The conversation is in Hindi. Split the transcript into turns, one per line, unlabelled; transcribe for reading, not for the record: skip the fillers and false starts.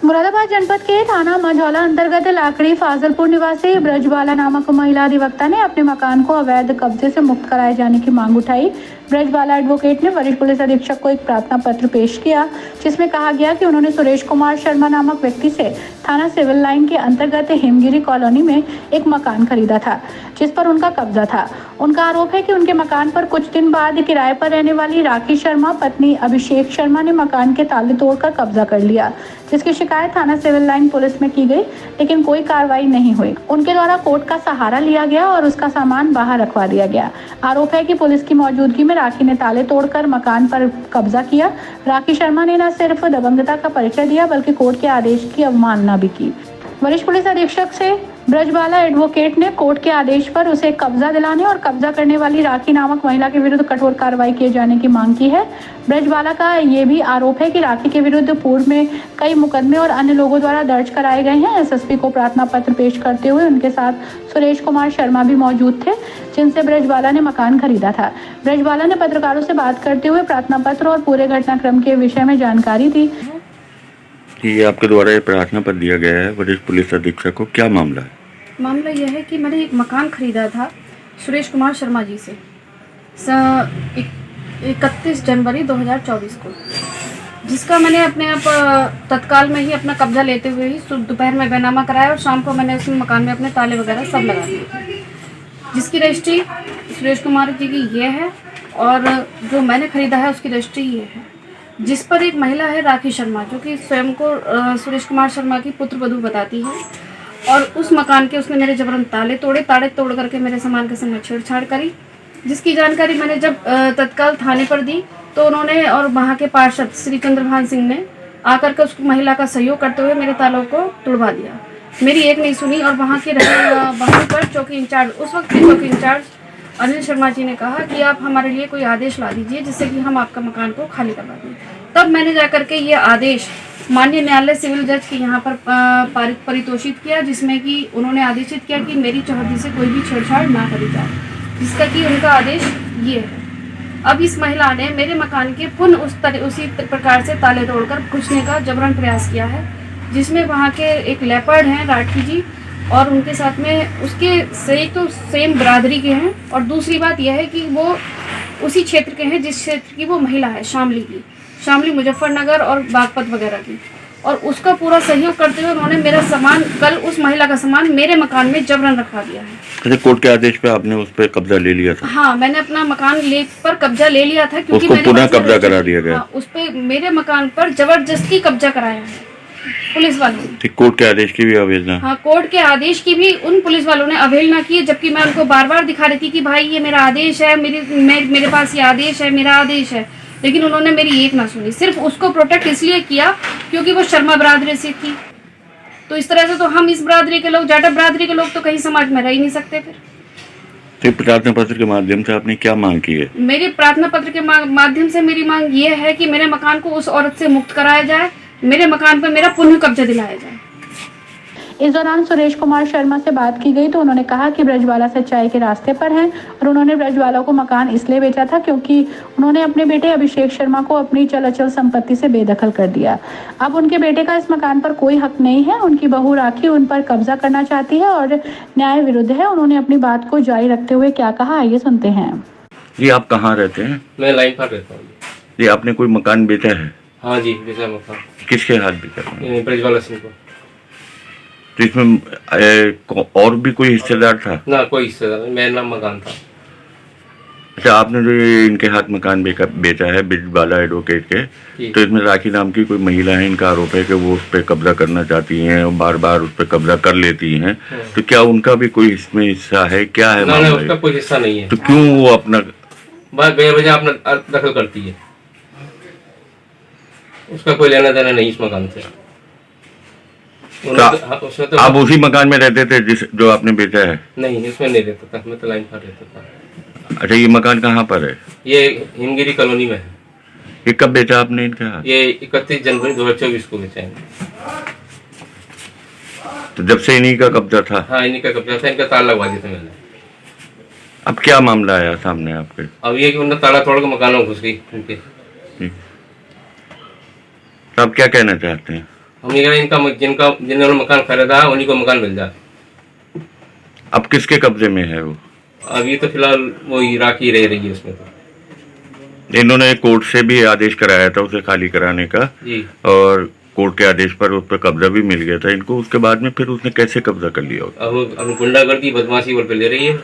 मुरादाबाद जनपद के थाना मझौला अंतर्गत लाकड़ी फाजलपुर निवासी ब्रजबाला नामक महिला अधिवक्ता ने अपने मकान को अवैध कब्जे से मुक्त कराए जाने की मांग उठाई। ब्रजबाला एडवोकेट ने वरिष्ठ पुलिस अधीक्षक को एक प्रार्थना पत्र पेश किया, जिसमें कहा गया कि उन्होंने सुरेश कुमार शर्मा नामक व्यक्ति से थाना सिविल लाइन के अंतर्गत हिमगिरी कॉलोनी में एक मकान खरीदा था, जिस पर उनका कब्जा था। उनका आरोप है कि उनके मकान पर कुछ दिन बाद किराए पर रहने वाली राखी शर्मा पत्नी अभिषेक शर्मा ने मकान के ताले तोड़कर कब्जा कर लिया, जिसकी शिकायत थाना सिविल लाइन पुलिस में की गई, लेकिन कोई कार्रवाई नहीं हुई। उनके द्वारा कोर्ट का सहारा लिया गया और उसका सामान बाहर रखवा दिया गया। आरोप है कि पुलिस की मौजूदगी में राखी ने ताले तोड़कर मकान पर कब्जा किया। राखी शर्मा ने न सिर्फ दबंगता का परिचय दिया, बल्कि कोर्ट के आदेश की अवमानना भी की। वरिष्ठ पुलिस अधीक्षक से ब्रजबाला एडवोकेट ने कोर्ट के आदेश पर उसे कब्जा दिलाने और कब्जा करने वाली राखी नामक महिला के विरुद्ध कठोर कार्रवाई किए जाने की मांग की है। ब्रजबाला का ये भी आरोप है कि राखी के विरुद्ध पूर्व में कई मुकदमे और अन्य लोगों द्वारा दर्ज कराए गए हैं। एसएसपी को प्रार्थना पत्र पेश करते हुए उनके साथ सुरेश कुमार शर्मा भी मौजूद थे, जिनसे ब्रजबाला ने मकान खरीदा था। ब्रजबाला ने पत्रकारों से बात करते हुए प्रार्थना पत्र और पूरे घटनाक्रम के विषय में जानकारी दी।
ये आपके द्वारा ये प्रार्थना पत्र दिया गया है वरिष्ठ पुलिस अधीक्षक को, क्या मामला है?
मामला यह है कि मैंने एक मकान खरीदा था सुरेश कुमार शर्मा जी से 31 जनवरी 2024 को, जिसका मैंने अपने आप तत्काल में ही अपना कब्जा लेते हुए ही दोपहर में बैनामा कराया और शाम को मैंने उस मकान में अपने ताले वगैरह सब लगा दिए, जिसकी रजिस्ट्री सुरेश कुमार जी की ये है और जो मैंने खरीदा है उसकी रजिस्ट्री ये है, जिस पर एक महिला है राखी शर्मा, जो कि स्वयं को सुरेश कुमार शर्मा की पुत्र वधू बताती है। और उस मकान के उसने मेरे जबरन ताले तोड़ करके मेरे सामान के संग छेड़छाड़ करी, जिसकी जानकारी मैंने जब तत्काल थाने पर दी तो उन्होंने और वहाँ के पार्षद श्री चंद्रभान सिंह ने आकर के उस महिला का सहयोग करते हुए मेरे तालों को तुड़वा दिया। मेरी एक नहीं सुनी और वहाँ के वहाँ पर चौकी इंचार्ज, उस वक्त के चौकी इंचार्ज अनिल शर्मा जी ने कहा कि आप हमारे लिए कोई आदेश ला दीजिए जिससे कि हम आपका मकान को खाली करवा दें। तब मैंने जाकर के ये आदेश माननीय न्यायालय सिविल जज के यहाँ पर परितोषित किया, जिसमें कि उन्होंने आदेशित किया कि मेरी चौहद्दी से कोई भी छेड़छाड़ ना करी जाए, जिसका कि उनका आदेश ये है। अब इस महिला ने मेरे मकान के पुनः उसी प्रकार से ताले तोड़कर घुसने का जबरन प्रयास किया है, जिसमें वहाँ के एक लेपर्ड हैं राठी जी और उनके साथ में उसके से तो सेम बरादरी के हैं, और दूसरी बात यह है कि वो उसी क्षेत्र के हैं जिस क्षेत्र की वो महिला है, शामली मुजफ्फरनगर और बागपत वगैरह की, और उसका पूरा सहयोग करते हुए उन्होंने मेरा सामान, कल उस महिला का सामान मेरे मकान में जबरन रखवा दिया है।
अच्छा, कोर्ट के आदेश पे आपने उस पर कब्जा ले लिया था?
हाँ, मैंने अपना मकान ले पर कब्जा ले लिया था, क्योंकि
उसको पुनः कब्जा करा दिया गया।
हाँ, उस पे मेरे मकान पर जबरदस्ती कब्जा कराया है पुलिस वालों ने।
कोर्ट के आदेश की भी अवहेलना?
हाँ, कोर्ट के आदेश की भी उन पुलिस वालों ने अवहेलना की, जबकि मैं उनको बार बार दिखा रही थी कि भाई ये मेरा आदेश है, मेरे पास ये आदेश है, मेरा आदेश है, लेकिन उन्होंने मेरी एक ना सुनी। सिर्फ उसको प्रोटेक्ट इसलिए किया क्योंकि वो शर्मा बरादरी से थी। तो इस तरह से तो हम इस बरादरी के लोग, जाटव बरादरी के लोग तो कहीं समाज में रह ही नहीं सकते। फिर
प्रार्थना पत्र के माध्यम से आपने क्या मांग की है?
मेरे प्रार्थना पत्र के माध्यम से मेरी मांग ये है कि मेरे मकान को उस औरत से मुक्त कराया जाए, मेरे मकान पर मेरा पुनः कब्जा दिलाया जाए।
इस दौरान सुरेश कुमार शर्मा से बात की गई तो उन्होंने कहा कि ब्रजबाला सच्चाई के रास्ते पर हैं और उन्होंने ब्रजबाला को मकान इसलिए बेचा था क्योंकि उन्होंने अपने बेटे अभिषेक शर्मा को अपनी चल अचल संपत्ति से बेदखल कर दिया। अब उनके बेटे का इस मकान पर कोई हक नहीं है। उनकी बहू राखी उन पर कब्जा करना चाहती है और न्याय विरुद्ध है। उन्होंने अपनी बात को जारी रखते हुए क्या कहा, आइए सुनते हैं।
जी, आप कहाँ रहते हैं?
मैं लाइन पर रहता हूँ।
जी, आपने कोई मकान बेचा है?
हाँ जी, बेचा मकान।
किसके हाथ बेचा?
ब्रजबाला सिंह को।
तो इसमें और भी कोई हिस्सेदार था?
ना, कोई हिस्सेदार नहीं, मेरा नाम मकान था।
अच्छा, आपने जो ये इनके हाथ मकान बेचा है ब्रजबाला एडवोकेट के, तो इसमें राखी नाम की कोई महिला है, इनका आरोप है कि वो उस पर कब्जा करना चाहती हैं और बार बार उस पर कब्जा कर लेती हैं, तो क्या उनका भी कोई इसमें हिस्सा है? क्या है?
ना, उसका कोई हिस्सा नहीं है।
तो क्यों वो अपना
बेवजह अपना दखल करती है? उसका कोई लेना देना नहीं इस मकान से।
तो आप उसी मकान में रहते थे जो आपने बेचा है?
नहीं, इसमें नहीं रहता था, मैं तो लाइन पर रहता था।
अच्छा, ये मकान कहाँ पर है?
ये हिमगिरी कॉलोनी में है।
ये कब बेचा आपने इनके हाथ?
ये 31 जनवरी 2024 को बेचा है।
तो जब से इन्हीं का कब्जा था?
हाँ, इन्हीं का कब्जा था, इनका ताला लगवा दिया था मैंने।
अब क्या मामला आया सामने आपके?
अब ये कि उन्होंने ताला तोड़ के मकानों में घुस गई उनके।
तो आप क्या कहना चाहते हैं?
हम ये कह रहे हैं, इनका जिन्होंने मकान खरीदा है उन्हीं को मकान मिल जाए।
अब किसके कब्जे में है वो?
अभी तो फिलहाल वो राखी रह रही है उसमें तो।
इन्होंने कोर्ट से भी आदेश कराया था उसे खाली कराने का,
जी
और कोर्ट के आदेश पर उस पर कब्जा भी मिल गया था इनको। उसके बाद में फिर उसने कैसे कब्जा कर लिया?
अब गुंडागर्दी बदमाशी पर ले रही है।